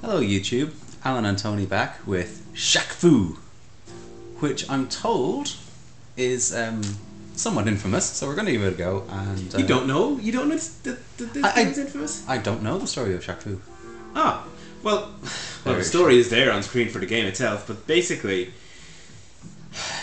Hello YouTube, Alan and Tony back with Shaq Fu, which I'm told is somewhat infamous, so we're going to give it a go. And you don't know? You don't know that this game's infamous? I don't know the story of Shaq Fu. Ah, well, the story is there on screen for the game itself, but basically,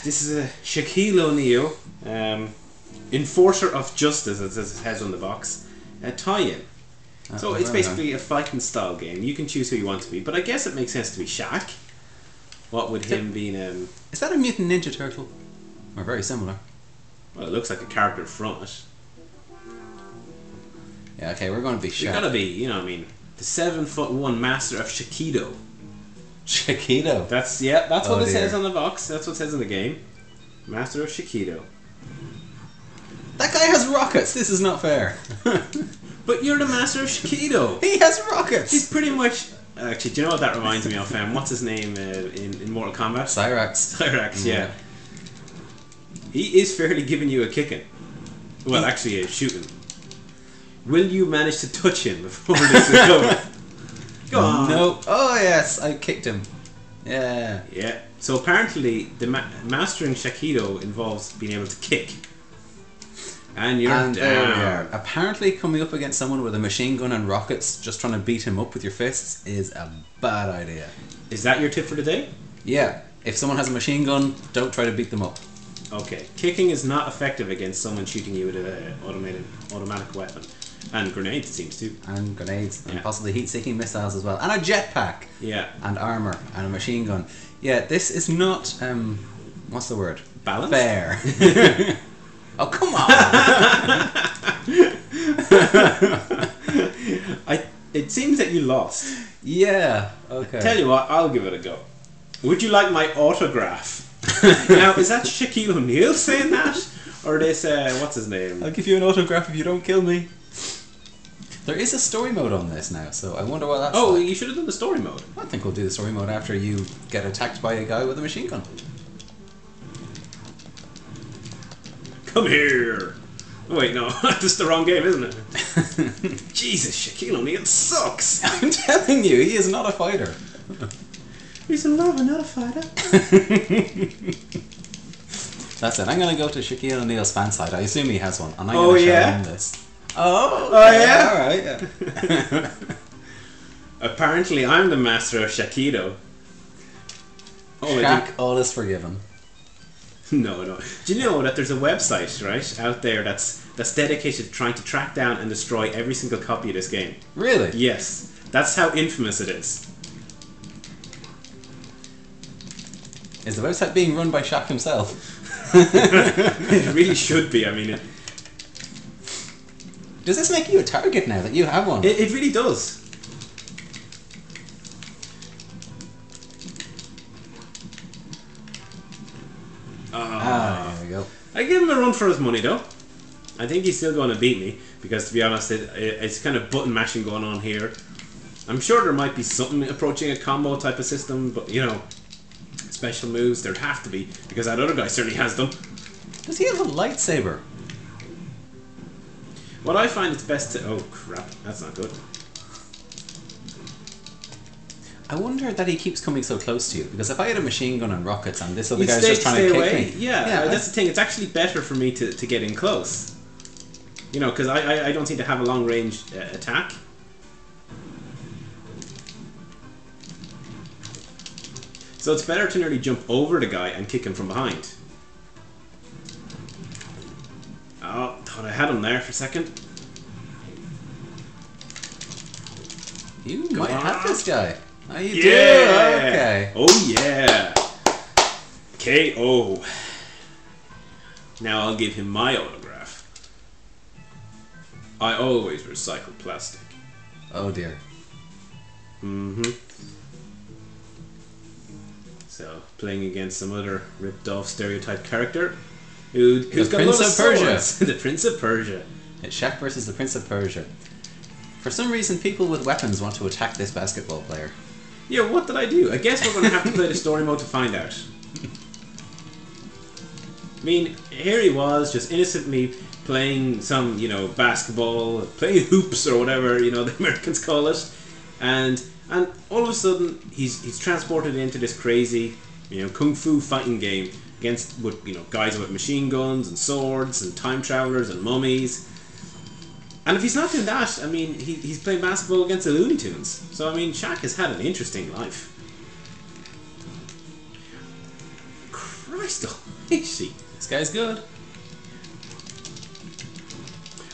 this is a Shaquille O'Neal, enforcer of justice, as it says on the box, a tie-in. So it's basically a fighting style game. You can choose who you want to be, but I guess it makes sense to be Shaq. What would him being Is that a Mutant Ninja Turtle? Or very similar? Well, it looks like a character from it. Yeah, okay, we're going to be Shaq. You gotta be, you know what I mean, the 7'1" master of Shaquido. Shaquido? That's what it says on the box. That's what it says in the game. Master of Shaquido. That guy has rockets! This is not fair. But you're the master of Shaquido. He has rockets! He's pretty much... Actually, do you know what that reminds me of? What's his name in Mortal Kombat? Cyrax. Cyrax, yeah. He is fairly giving you a kicking. Well, actually, a shooting. Will you manage to touch him before this is over? Go on. No. Oh, yes, I kicked him. Yeah. Yeah. So apparently, the mastering Shaquido involves being able to kick. And you're down. There we are. Apparently, coming up against someone with a machine gun and rockets, just trying to beat him up with your fists, is a bad idea. Is that your tip for the day? Yeah. If someone has a machine gun, don't try to beat them up. Okay. Kicking is not effective against someone shooting you with an automatic weapon. And grenades, it seems to. And grenades. And possibly heat-seeking missiles as well. And a jetpack. Yeah. And armour. And a machine gun. Yeah, this is not, what's the word? Balanced? Fair. Oh, come on! It seems that you lost. Yeah, okay. Tell you what, I'll give it a go. Would you like my autograph? Now, is that Shaquille O'Neal saying that? Or this, what's his name? I'll give you an autograph if you don't kill me. There is a story mode on this now, so I wonder what that's like. You should have done the story mode. I think we'll do the story mode after you get attacked by a guy with a machine gun. Come here! Oh, wait, no, that's the wrong game, isn't it? Jesus, Shaquille O'Neal sucks! I'm telling you, he is not a fighter. He's a lover, not a fighter. That's it, I'm going to go to Shaquille O'Neal's fan site. I assume he has one. And I'm going to show him this. Oh, yeah? Alright, yeah. Apparently, I'm the master of Shaquido. Shaq, all is forgiven. No. Do you know that there's a website, right, out there that's dedicated to trying to track down and destroy every single copy of this game? Really? Yes. That's how infamous it is. Is the website being run by Shaq himself? It really should be, I mean... Does this make you a target now that you have one? It really does. There we go. I give him a run for his money, though. I think he's still going to beat me, because to be honest, it's kind of button mashing going on here. I'm sure there might be something approaching a combo type of system, but you know, special moves, there'd have to be, because that other guy certainly has them. Does he have a lightsaber? What I find it's best to... Oh crap, that's not good. I wonder that he keeps coming so close to you, because if I had a machine gun and rockets and this other guy's just trying to kick me... Yeah, that's the thing, it's actually better for me to get in close. You know, because I don't seem to have a long range attack. So it's better to nearly jump over the guy and kick him from behind. Oh, thought I had him there for a second. You might have this guy. Oh, you do? Okay. Oh, yeah. KO. Now I'll give him my autograph. I always recycle plastic. Oh, dear. Mm-hmm. So, playing against some other ripped-off stereotype character who's got a lot of swords. The Prince of Persia. It's Shaq versus the Prince of Persia. For some reason, people with weapons want to attack this basketball player. Yeah, what did I do? I guess we're going to have to play the story mode to find out. I mean, here he was, just innocently playing some, you know, basketball, playing hoops or whatever, you know, the Americans call it. and all of a sudden he's transported into this crazy, kung fu fighting game against guys with machine guns and swords and time travelers and mummies. And if he's not doing that, I mean, he's playing basketball against the Looney Tunes. So I mean, Shaq has had an interesting life. Christ almighty. This guy's good.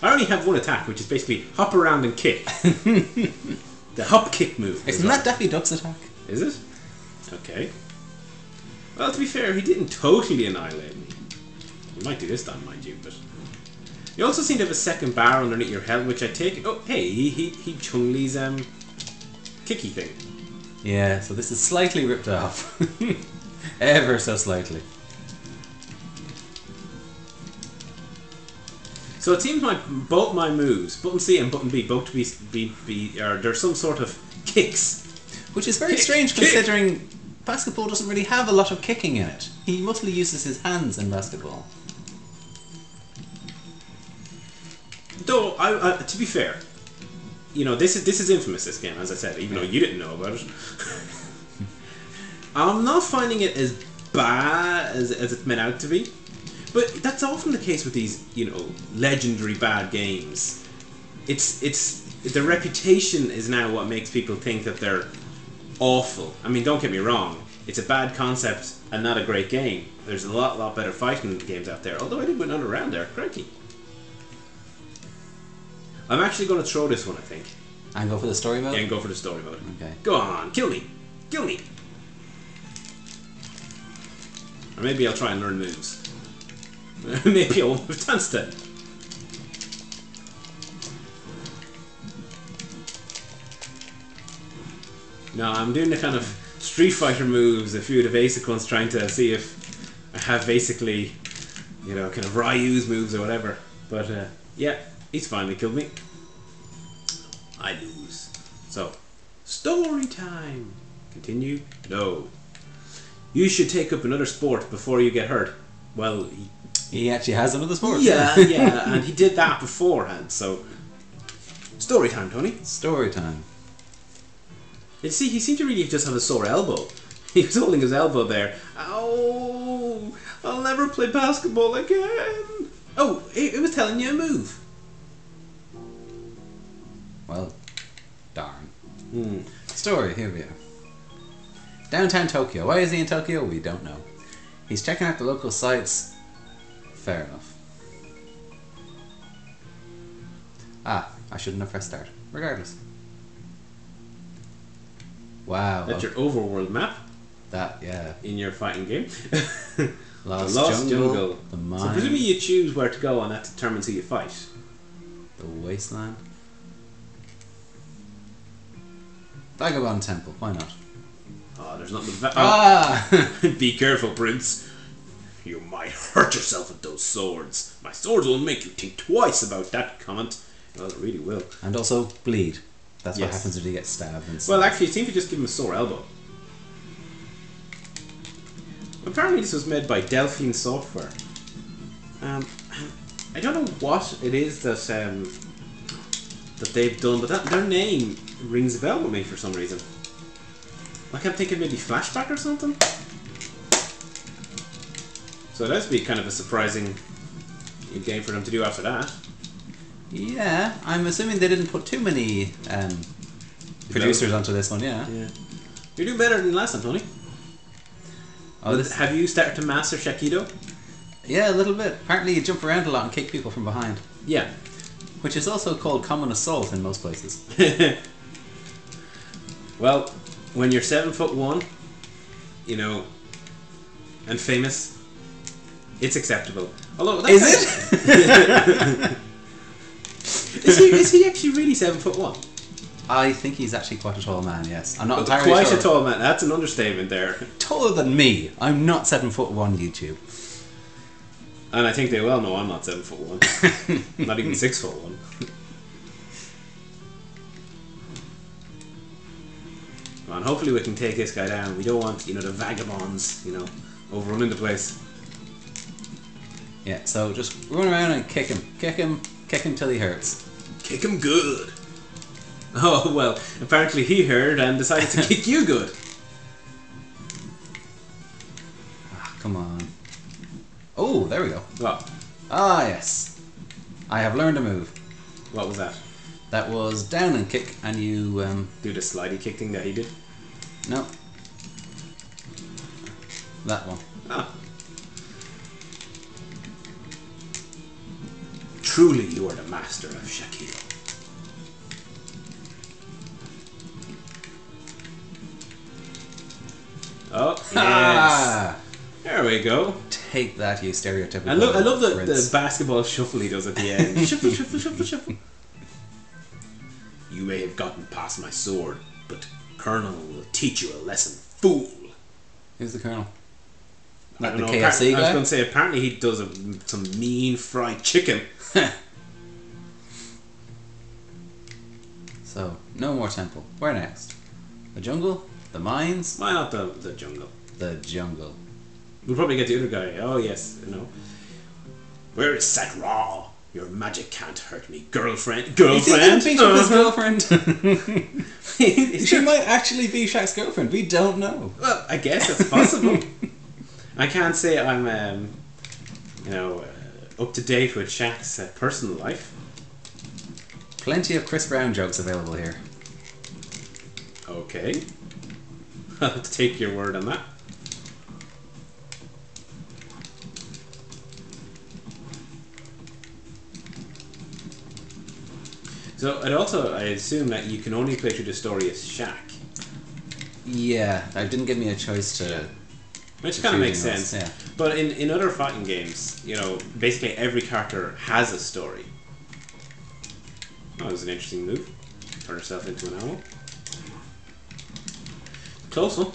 I only have one attack, which is basically hop around and kick. The hop kick move. Isn't that Daffy Duck's attack? Is it? Okay. Well, to be fair, he didn't totally annihilate me. He might do this time, mind you, but... You also seem to have a second bar underneath your head, which I take... Oh, hey, he Chun-Li's, kicky thing. Yeah, so this is slightly ripped off. Ever so slightly. So it seems like both my moves, button C and button B, both to be there's some sort of kicks. Which is very strange considering basketball doesn't really have a lot of kicking in it. He mostly uses his hands in basketball. Though, to be fair, this is infamous, this game, as I said, even though you didn't know about it. I'm not finding it as bad as it's meant out to be. But that's often the case with these, legendary bad games. It's their reputation is now what makes people think that they're awful. I mean, don't get me wrong, it's a bad concept and not a great game. There's a lot better fighting games out there. Although I did win another round there, crikey. I'm actually going to throw this one, I think. And go for the story mode? Yeah, and go for the story mode. Okay. Go on, kill me, kill me. Or maybe I'll try and learn moves. Maybe I won't have danced then. No, I'm doing the kind of Street Fighter moves, a few of the basic ones, trying to see if I have basically, kind of Ryu's moves or whatever. But, yeah, he's finally killed me. I lose. So, story time. Continue? No. You should take up another sport before you get hurt. Well, he actually has another sport. Yeah, and he did that beforehand, so... Story time, Tony. Story time. You see, he seemed to really just have a sore elbow. He was holding his elbow there. Oh, I'll never play basketball again. Oh, it was telling you a move. Well, darn. Story, here we are. Downtown Tokyo. Why is he in Tokyo? We don't know. He's checking out the local sites. Fair enough. Ah, I shouldn't have pressed start. Regardless. Wow. That's your overworld map. That, yeah. In your fighting game. Lost, the Lost Jungle. The mine. So presumably you choose where to go and that determines who you fight. The wasteland. Vagabond Temple, why not? Oh, there's nothing but Ah! Be careful, Prince. You might hurt yourself with those swords. My swords will make you think twice about that comment. Well, it really will. And also bleed. That's what Yes. happens when you get stabbed. And Well, actually, it seems to just give him a sore elbow. Apparently, this was made by Delphine Software. I don't know what it is that they've done, but their name rings a bell with me for some reason. Like I'm thinking maybe Flashback or something. So that'd be kind of a surprising game for them to do after that. Yeah, I'm assuming they didn't put too many producers onto this one, yeah. You're doing better than last time, Tony. Oh, Have you started to master Shakido? Yeah, a little bit. Apparently you jump around a lot and kick people from behind. Yeah. Which is also called common assault in most places. Well, when you're 7'1", and famous, it's acceptable. Although that Is it? is he actually really 7'1"? I think he's actually quite a tall man, yes. I'm not entirely sure. Quite a tall man. That's an understatement there. Taller than me. I'm not 7'1", YouTube. And I think they well know I'm not 7'1". Not even 6'1". And hopefully we can take this guy down. We don't want, the vagabonds, overrunning the place. Yeah, so just run around and kick him. Kick him till he hurts. Kick him good. Oh, well, apparently he heard and decided to kick you good. Ah, come on. Oh, there we go. What? Ah, yes. I have learned a move. What was that? That was down and kick, and you, Do the slidey kick thing that he did? No. That one. Ah. Truly you are the master of Shaquille. Oh, yes. Ah! There we go. Take that, you stereotypical. I love the prince. basketball shuffle he does at the end. Shuffle, shuffle, shuffle, shuffle. You may have gotten past my sword, but Colonel will teach you a lesson, fool. Who's the colonel? I Not don't the know, KFC I was guy? going to say, apparently he does some mean fried chicken. So, no more temple. Where next? The jungle? The mines? Why not the jungle? The jungle. We'll probably get the other guy. Oh, yes, no. Where is Set Raw? Your magic can't hurt me, girlfriend. Girlfriend? He beat up his girlfriend. She might actually be Shaq's girlfriend. We don't know. Well, I guess it's possible. I can't say I'm, up to date with Shaq's personal life. Plenty of Chris Brown jokes available here. Okay. I'll have to take your word on that. So, I assume that you can only play through the story as Shaq. Yeah, that didn't give me a choice to... Which kind of makes choosing sense. us, yeah. But in other fighting games, basically every character has a story. Oh, that was an interesting move. Turn herself into an owl. Close one.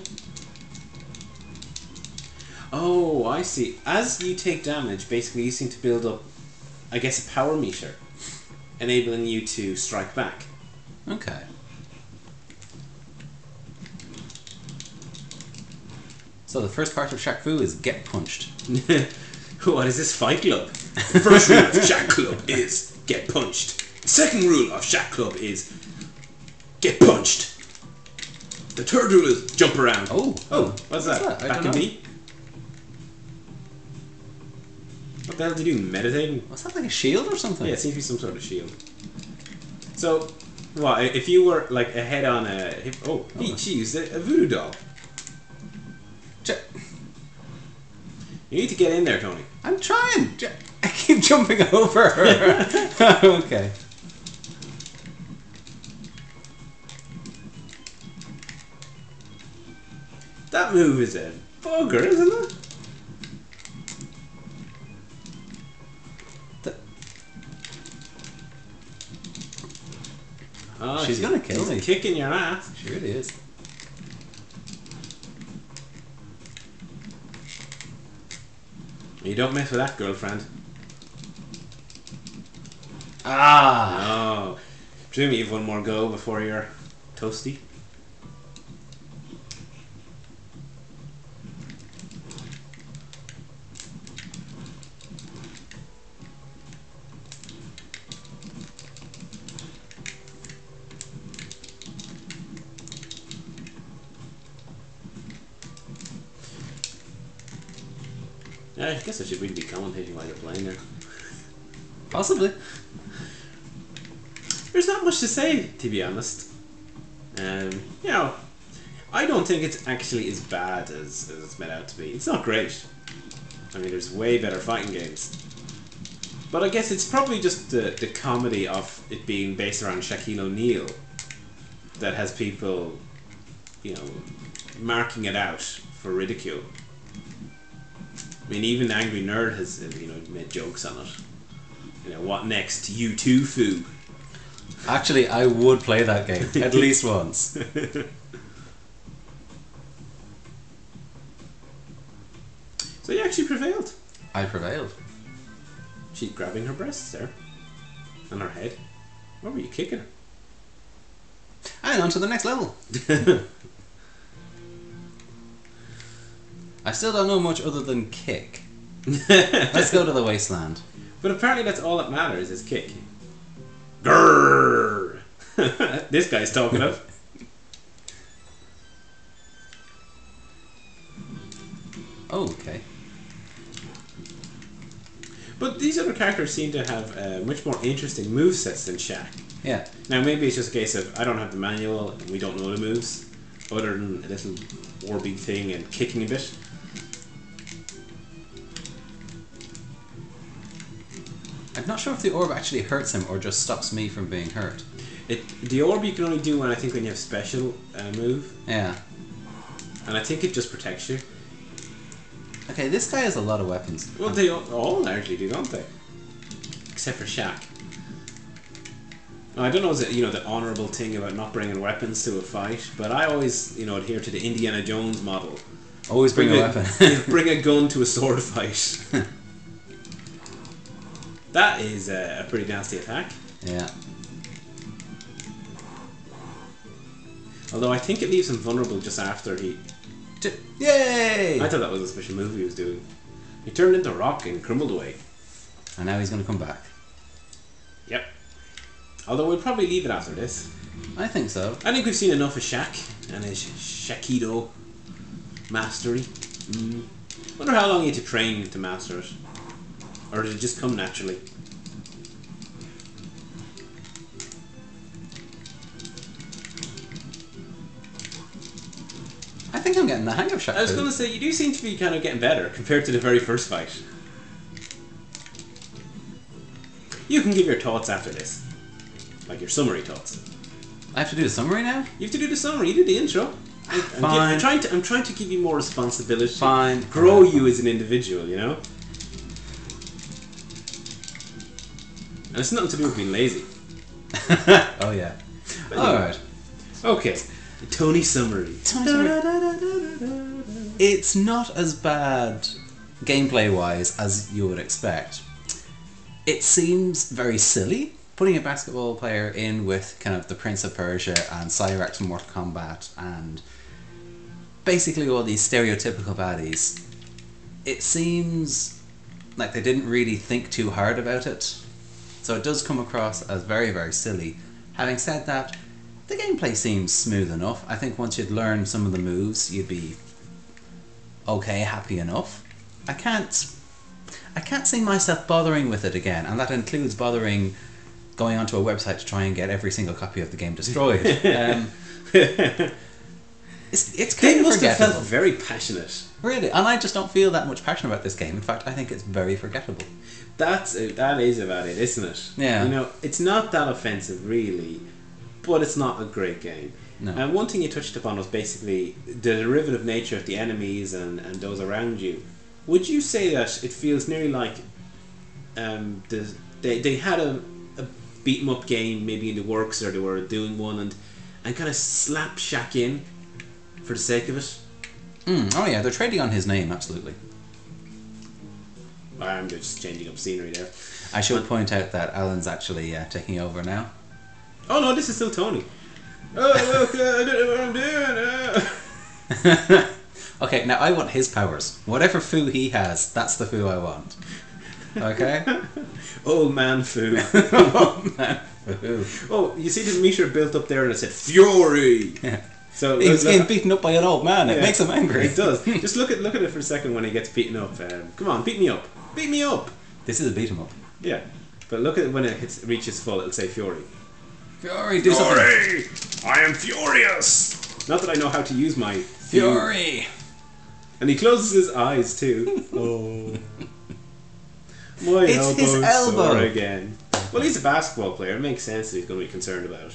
Oh, I see. As you take damage, basically you seem to build up, I guess, a power meter, enabling you to strike back. Okay. So the first part of Shaq Fu is get punched. What is this, Fight Club? The first rule of Shaq Club is get punched. The second rule of Shaq Club is get punched. The third rule is jump around. Oh, what's that? I Back don't in know. B? What the hell do you do? Meditating? Was that like a shield or something? Yeah, it seems to be some sort of shield. So, what, if you were like a head on a... she used a voodoo doll. You need to get in there, Tony. I'm trying. I keep jumping over her. Okay. That move is a bugger, isn't it? Oh, She's gonna kill me. Kicking your ass. She really is. You don't mess with that, girlfriend. Ah! No. Presume you have one more go before you're toasty. Yeah, I guess I should really be commentating while you're playing there. Possibly. There's not much to say, to be honest. I don't think it's actually as bad as it's made out to be. It's not great. I mean, there's way better fighting games. But I guess it's probably just the comedy of it being based around Shaquille O'Neal that has people, marking it out for ridicule. I mean, even Angry Nerd has, made jokes on it. What next? You too, Fu. Actually, I would play that game at least once. So you actually prevailed. I prevailed. She's grabbing her breasts there. And her head. What were you kicking her? And on to the next level. I still don't know much other than kick. Let's go to the wasteland. But apparently that's all that matters is kick. Grrrr! This guy's talking of. Okay. But these other characters seem to have much more interesting movesets than Shaq. Yeah. Now maybe it's just a case of I don't have the manual and we don't know the moves, other than a little orby thing and kicking a bit. I'm not sure if the orb actually hurts him or just stops me from being hurt. The orb you can only do when you have special move. Yeah. And I think it just protects you. Okay, this guy has a lot of weapons. Well, they all largely do, don't they? Except for Shaq. Now, I don't know, is it the honourable thing about not bringing weapons to a fight, but I always adhere to the Indiana Jones model. Always bring a weapon. Bring a gun to a sword fight. That is a pretty nasty attack. Yeah. Although I think it leaves him vulnerable just after he... Yay! I thought that was a special move he was doing. He turned into rock and crumbled away. And now he's going to come back. Yep. Although we'll probably leave it after this. I think so. I think we've seen enough of Shaq and his Shakido mastery. Wonder how long you had to train to master it. Or did it just come naturally? I think I'm getting the hang of Shaq Fu. I was going to say, you do seem to be kind of getting better compared to the very first fight. You can give your thoughts after this. Like your summary thoughts. I have to do the summary now? You have to do the summary, you did the intro. I'm trying to give you more responsibility. Fine. Grow you as an individual, you know? And it's nothing to do with being lazy. Oh yeah. Alright. Okay. Tony summary. It's not as bad gameplay wise as you would expect. It seems very silly putting a basketball player in with kind of the Prince of Persia and Cyrax from Mortal Kombat and basically all these stereotypical baddies. It seems like they didn't really think too hard about it, so it does come across as very, very silly. Having said that, the gameplay seems smooth enough. I think once you'd learn some of the moves, you'd be okay, happy enough. I can't see myself bothering with it again, and that includes bothering going onto a website to try and get every single copy of the game destroyed. It's kind of must have forgettable. felt very passionate. Really, and I just don't feel that much passion about this game. In fact, I think it's very forgettable. That is about it, isn't it? Yeah. It's not that offensive, really, but it's not a great game. No. And one thing you touched upon was basically the derivative nature of the enemies and those around you. Would you say that it feels nearly like they had a beat 'em up game maybe in the works, or they were doing one and kind of slap Shaq in for the sake of it? Oh yeah, they're trading on his name, absolutely. I'm just changing up scenery there. I should point out that Alan's actually taking over now. Oh no, this is still Tony. Oh look, I don't know what I'm doing. Okay, now I want his powers. Whatever Fu he has, that's the Fu I want. Okay? Old man Fu. Oh, man, Fu. Oh, you see the meter built up there and it said Fury. Yeah. So He's getting beaten up by an old man. It makes him angry. It does. Just look at it for a second when he gets beaten up. Come on, beat me up. Beat me up. This is a beat 'em up. Yeah. But look at it when it reaches full, it'll say Fury. Fury, do something. Fury! I am furious! Not that I know how to use my Fury! And he closes his eyes too. Oh. My It's his elbow. sore again. Well, he's a basketball player. It makes sense that he's going to be concerned about.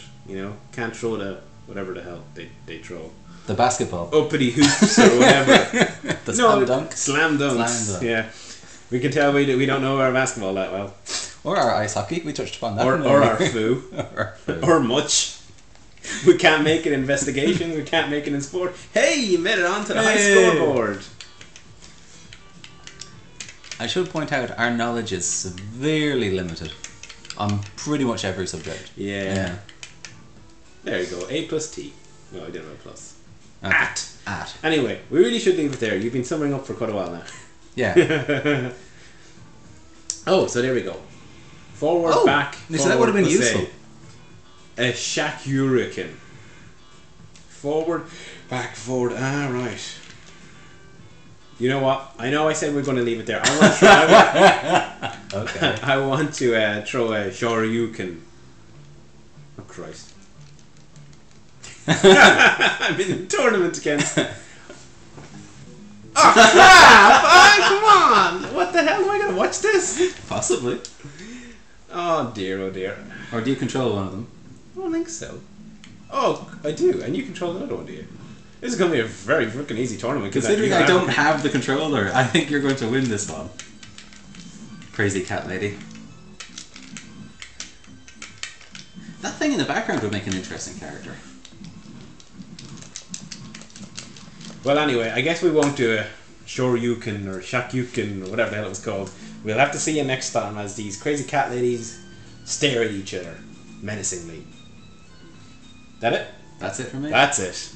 Can't throw the whatever the hell they throw. The basketball. Uppity hoops or whatever. The slam dunk. Slam dunks. Slam dunk. Yeah. We can tell we don't know our basketball that well. Or our ice hockey. We touched upon that. Or our Fu. Or Fu. Or much. We can't make it in investigation. We can't make it in sport. Hey, you made it onto the high scoreboard. I should point out our knowledge is severely limited on pretty much every subject. Yeah. There you go. A plus T. No, I didn't know plus. Okay. At. Anyway, we really should leave it there. You've been summering up for quite a while now. Yeah. Oh, so there we go. Forward, back. So that would have been plus useful. A. a Shaq Forward, back, forward. Ah, right. You know what? I know I said we're going to leave it there. I want to Okay. I want to throw a Shoryuken. Oh, Christ. I'm in a tournament against... Oh, crap! Oh, come on! What the hell? Am I going to watch this? Possibly. Oh, dear, oh, dear. Or do you control one of them? I don't think so. Oh, I do. And you control another one, do you? This is going to be a very freaking easy tournament. Considering I don't have the controller, I think you're going to win this one. Crazy cat lady. That thing in the background would make an interesting character. Well, anyway, I guess we won't do a Shoryuken or Shakyuken or whatever the hell it was called. We'll have to see you next time as these crazy cat ladies stare at each other menacingly. That it? That's it from me. That's it.